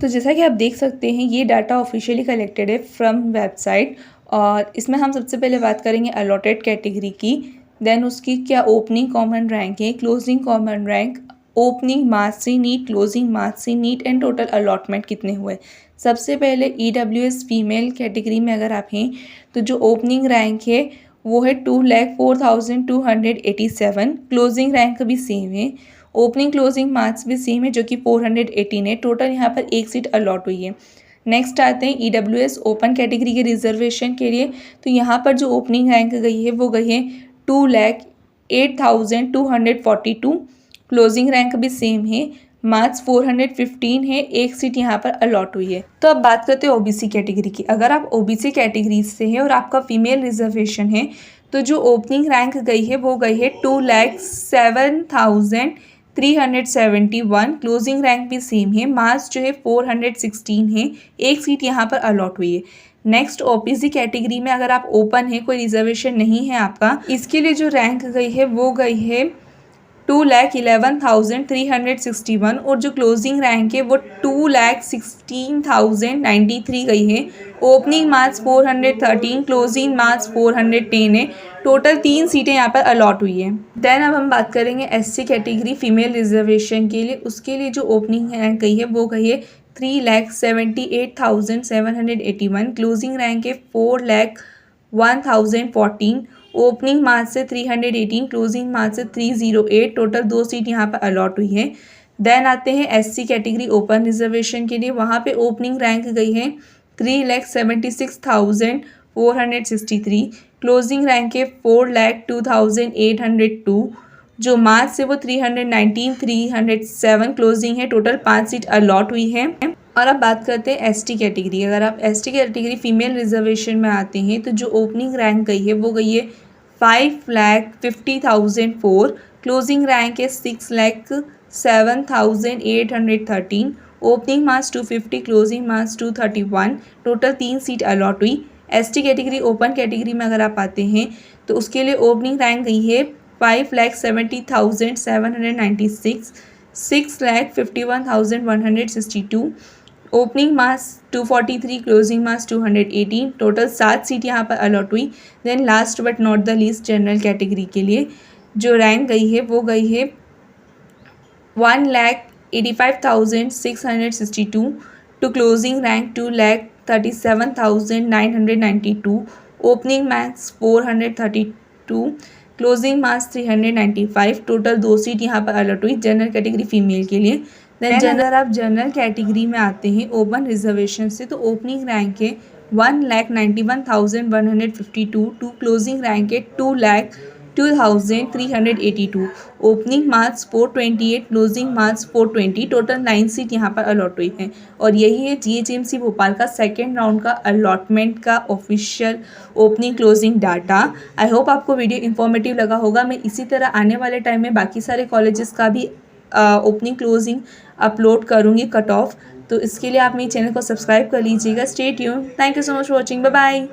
तो जैसा कि आप देख सकते हैं ये डाटा ऑफिशियली कलेक्टेड है फ्रॉम वेबसाइट और इसमें हम सबसे पहले बात करेंगे अलॉटेड कैटेगरी की। देन उसकी क्या ओपनिंग कॉमन रैंक है, closing common rank, opening marks C NEET, closing marks C NEET and total allotment कितने हुए। सबसे पहले EWS फीमेल कैटेगरी में अगर आप हैं तो जो ओपनिंग रैंक है वो है 2,04,287। क्लोजिंग रैंक भी सेम है, ओपनिंग क्लोजिंग मार्क्स भी सेम है जो कि 418 है। टोटल यहाँ पर एक सीट अलॉट हुई है। नेक्स्ट आते हैं EWS ओपन कैटेगरी के रिजर्वेशन के लिए। तो यहाँ पर जो ओपनिंग रैंक गई है वो गई है 2,08,242। क्लोजिंग रैंक भी सेम है, मार्क्स 415 है, एक सीट यहाँ पर अलॉट हुई है। तो अब बात करते हैं OBC कैटेगरी की। अगर आप OBC कैटेगरी से हैं और आपका फीमेल रिजर्वेशन है तो जो ओपनिंग रैंक गई है वो गई है 2,07,371। क्लोजिंग रैंक भी सेम है, मार्क्स जो है 416 है, एक सीट यहाँ पर अलॉट हुई है। नेक्स्ट OPC कैटेगरी में अगर आप ओपन है, कोई रिजर्वेशन नहीं है आपका, इसके लिए जो रैंक गई है वो गई है 2,11,361 और जो क्लोजिंग रैंक है वो 2,16,093 गई है। ओपनिंग मार्क्स 413, क्लोजिंग मार्क्स 410 है। टोटल 3 सीटें यहाँ पर अलॉट हुई है। देन अब हम बात करेंगे SC कैटेगरी फीमेल रिजर्वेशन के लिए। उसके लिए जो ओपनिंग रैंक गई है वो गई है 3,78,781। क्लोजिंग रैंक है 4,01,014। ओपनिंग मार्क्स से 318, क्लोजिंग मार्क्स से 308। टोटल 2 सीट यहाँ पर अलॉट हुई है। देन आते हैं SC कैटेगरी ओपन रिजर्वेशन के लिए। वहाँ पे ओपनिंग रैंक गई है 3,76,463। क्लोजिंग रैंक है 4,02,802। जो मार्क्स है वो 319, 307। क्लोजिंग है, टोटल 5 सीट अलॉट हुई है। और अब बात करते हैं ST कैटेगरी। अगर आप ST कैटेगरी फीमेल रिजर्वेशन में आते हैं तो जो ओपनिंग रैंक गई है वो गई है 5,50,004। क्लोजिंग रैंक है 6,07,813। Opening marks 250, closing marks 231। Total 3 seat allot हुई। ST कैटेगरी ओपन कैटेगरी में अगर आप आते हैं तो उसके लिए ओपनिंग रैंक गई है 5,70,796, 6,51,162। Opening marks 243, closing marks 218। Total 7 seat यहाँ पर अलॉट हुई। Then last but not the least general category के लिए जो रैंक गई है वो गई है 1,85,662 to closing rank 2,37,992। Opening marks 432, closing marks 395। Total 2 seat यहाँ पर अलॉट हुई जनरल कैटेगरी फीमेल के लिए। देन अगर आप जनरल कैटेगरी में आते हैं ओपन रिजर्वेशन से तो ओपनिंग रैंक है 1,91,152 टू क्लोजिंग रैंक है 2,02,382। Opening marks 428, closing marks 420। Total 9 seat यहाँ पर अलॉट हुई हैं। और यही है GHMC भोपाल का सेकेंड राउंड का अलॉटमेंट का official opening closing data. I hope आपको वीडियो इन्फॉर्मेटिव लगा होगा। मैं इसी तरह आने वाले टाइम में बाकी सारे कॉलेजेस का भी ओपनिंग क्लोजिंग अपलोड करूँगी कट ऑफ। तो इसके लिए आप मेरे चैनल को सब्सक्राइब कर लीजिएगा। Stay tuned. Thank you so much for watching. Bye bye.